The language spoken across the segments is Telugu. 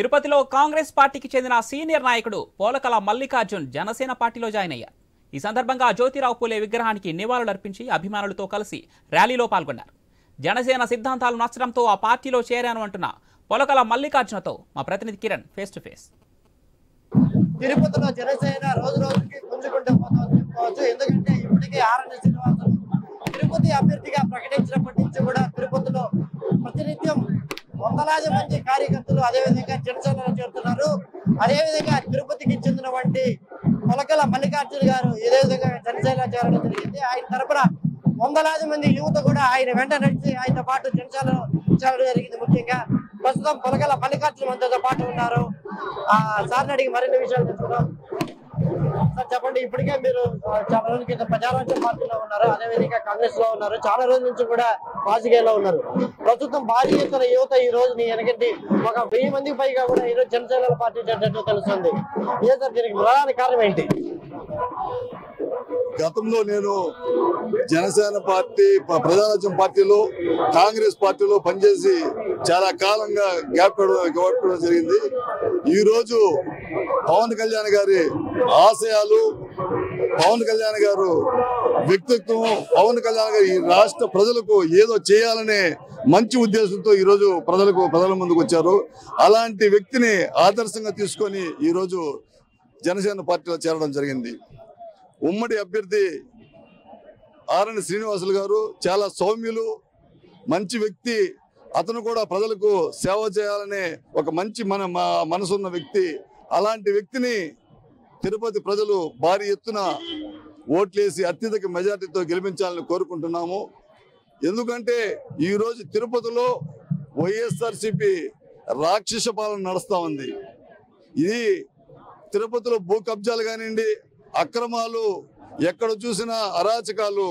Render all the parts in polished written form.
తిరుపతిలో కాంగ్రెస్ పార్టీకి చెందిన సీనియర్ నాయకుడు పోలకల మల్లికార్జున్ జనసేన పార్టీలో జాయిన్ అయ్యారు. ఈ సందర్భంగా జ్యోతిరావు పూలే విగ్రహానికి నివాళులర్పించి అభిమానులతో కలిసి ర్యాలీలో పాల్గొన్నారు. జనసేన సిద్ధాంతాలు నచ్చడంతో ఆ పార్టీలో చేరాను అంటున్న పోలకల మల్లికార్జునతో మా ప్రతినిధి కిరణ్ ఫేస్ టు ఫేస్. తిరుపతిలో జనసేన రోజు రోజుకి పుంజుకుంటూ పోవచ్చు. ఎందుకంటే ఇప్పటికీ ఆర్ఎన్ శ్రీనివాసులు తిరుపతి అభ్యర్థిగా ప్రకటించినప్పటి నుంచి కూడా తిరుపతిలో ప్రతినిత్యం వందలాది మంది కార్యకర్తలు అదేవిధంగా జనసేనలో చేరుతున్నారు. అదేవిధంగా తిరుపతికి చెందినటువంటి పొలకల మల్లికార్జున గారు ఇదే విధంగా జనసేన చేరడం జరిగింది. ఆయన తరపున వందలాది మంది యువత కూడా ఆయన వెంట నడిచి ఆయనతో పాటు జనసేనలో చేరడం జరిగింది. ముఖ్యంగా ప్రస్తుతం పొలకల మల్లికార్జున మనతో పాటు ఉన్నారు. సార్ని అడిగి మరిన్ని విషయాలు తెలుసుకున్నాం. సార్ చెప్పండి, ఇప్పటికే మీరు చాలా రోజుల క్రితం ప్రజారాజ్యం పార్టీలో ఉన్నారు, అదేవిధంగా కాంగ్రెస్ లో ఉన్నారు, చాలా రోజుల నుంచి కూడా రాజకీయాల్లో ఉన్నారు. ప్రస్తుతం భారీ ఎత్తున యువత ఈ రోజు వెనకండి ఒక 1000 మందికి పైగా కూడా ఈ రోజు జనసేన పార్టీ చేరినట్టు తెలుస్తుంది. ఏ సార్ దీనికి ప్రధాన కారణం ఏంటి? గతంలో నేను జనసేన పార్టీ ప్రజారాజ్యం పార్టీలో కాంగ్రెస్ పార్టీలో పనిచేసి చాలా కాలంగా గ్యాప్ ఇవ్వడం జరిగింది. ఈ రోజు పవన్ కళ్యాణ్ గారి ఆశయాలు, పవన్ కళ్యాణ్ గారు వ్యక్తిత్వం, పవన్ కళ్యాణ్ గారు ఈ రాష్ట్ర ప్రజలకు ఏదో చేయాలనే మంచి ఉద్దేశంతో ఈ రోజు ప్రజల ముందుకు వచ్చారు. అలాంటి వ్యక్తిని ఆదర్శంగా తీసుకొని ఈ రోజు జనసేన పార్టీలో చేరడం జరిగింది. ఉమ్మడి అభ్యర్థి ఆర్ఎన్ శ్రీనివాసులు గారు చాలా సౌమ్యులు, మంచి వ్యక్తి. అతను కూడా ప్రజలకు సేవ చేయాలనే ఒక మంచి మనసున్న వ్యక్తి. అలాంటి వ్యక్తిని తిరుపతి ప్రజలు భారీ ఎత్తున ఓట్లేసి అత్యధిక మెజార్టీతో గెలిపించాలని కోరుకుంటున్నాము. ఎందుకంటే ఈరోజు తిరుపతిలో వైఎస్ఆర్సీపీ రాక్షస పాలన నడుస్తూ ఉంది. ఇది తిరుపతిలో భూ కబ్జాలు కానివ్వండి, అక్రమాలు, ఎక్కడ చూసినా అరాచకాలు.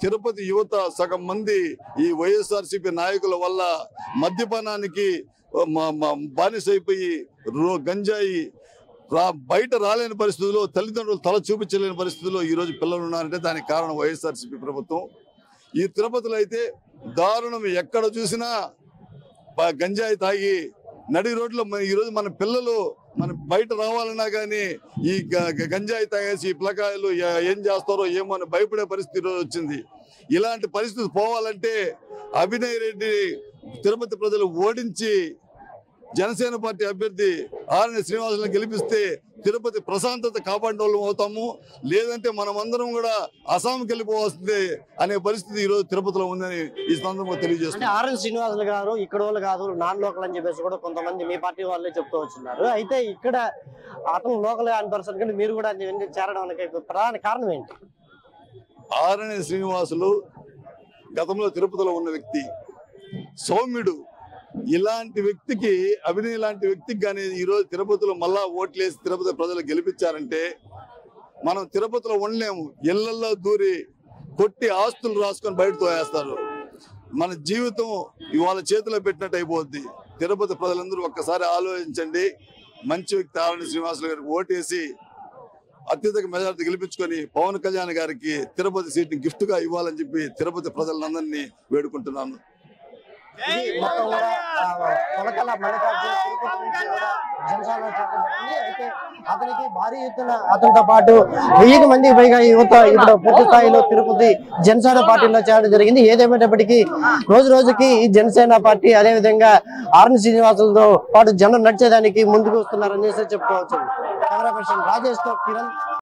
తిరుపతి యువత సగం మంది ఈ వైఎస్ఆర్సీపీ నాయకుల వల్ల మద్యపానానికి బానిసైపోయి గంజాయి బయట రాలేని పరిస్థితుల్లో, తల్లిదండ్రులు తల చూపించలేని పరిస్థితుల్లో ఈరోజు పిల్లలు ఉన్నారంటే దానికి కారణం వైఎస్ఆర్సీపీ ప్రభుత్వం. ఈ తిరుపతిలో అయితే దారుణం, ఎక్కడ చూసినా గంజాయి తాగి నడి రోడ్లో ఈరోజు మన పిల్లలు బయట రావాలన్నా కానీ ఈ గంజాయి తాగేసి ఈ పిల్లకాయలు ఏం చేస్తారో ఏమో అని భయపడే పరిస్థితి ఈరోజు వచ్చింది. ఇలాంటి పరిస్థితి పోవాలంటే అభినయ్ రెడ్డి తిరుపతి ప్రజలు ఓడించి జనసేన పార్టీ అభ్యర్థి ఆర్ఎన్ శ్రీనివాసులను గెలిపిస్తే తిరుపతి ప్రశాంతత కాపాడిన వాళ్ళం అవుతాము. లేదంటే మనమందరం కూడా అస్సాంకి వెళ్ళిపోవాల్సిందే అనే పరిస్థితి ఈ రోజు తిరుపతిలో ఉందని ఈ సందర్భంగా తెలియజేస్తుంది. ఆర్ఎన్ శ్రీనివాసులు గారు ఇక్కడ వాళ్ళు కాదు, నాన్ లోకల్ అని చెప్పేసి కూడా కొంతమంది మీ పార్టీ వాళ్ళే చెప్తూ వచ్చినారు. అయితే ఇక్కడ అతను లోకల్ అని పర్సన్ కానీ మీరు కూడా చేరడానికి ప్రధాన కారణం ఏంటి? ఆర్ఎన్ శ్రీనివాసులు గతంలో తిరుపతిలో ఉన్న వ్యక్తి, సౌమ్యుడు. ఇలాంటి వ్యక్తికి, అభినయ్ లాంటి వ్యక్తికి కానీ ఈరోజు తిరుపతిలో మళ్ళా ఓట్లేసి తిరుపతి ప్రజలు గెలిపించారంటే మనం తిరుపతిలో ఉండలేము. ఇళ్లలో దూరి కొట్టి ఆస్తులు రాసుకొని బయట తోయేస్తారు. మన జీవితం ఇవాళ చేతిలో పెట్టినట్టు అయిపోద్ది. తిరుపతి ప్రజలందరూ ఒక్కసారి ఆలోచించండి. మంచి వ్యక్తి ఆర్ఎన్ శ్రీనివాసులు గారికి ఓటేసి అత్యధిక మెజారిటీ గెలిపించుకొని పవన్ కళ్యాణ్ గారికి తిరుపతి సీట్ని గిఫ్ట్ గా ఇవ్వాలని చెప్పి తిరుపతి ప్రజలందరినీ వేడుకుంటున్నాను. మొత్తం కూడా పొలకల మల్లికార్జున తిరుపతి నుంచి కూడా జనసేనలో చేరడం జరిగింది. అయితే అతనికి భారీ ఎత్తున అతనితో పాటు 1000 మందికి పైగా యువత ఇప్పుడు పూర్తి స్థాయిలో తిరుపతి జనసేన పార్టీలో చేరడం జరిగింది. ఏదేమైనప్పటికీ రోజు రోజుకి ఈ జనసేన పార్టీ అదేవిధంగా ఆర్ఎన్ శ్రీనివాసులతో పాటు జనం నడిచేదానికి ముందుకు వస్తున్నారనేసి చెప్పుకోవచ్చు. కెమెరా పర్సన్ రాజేష్ తో కిరణ్.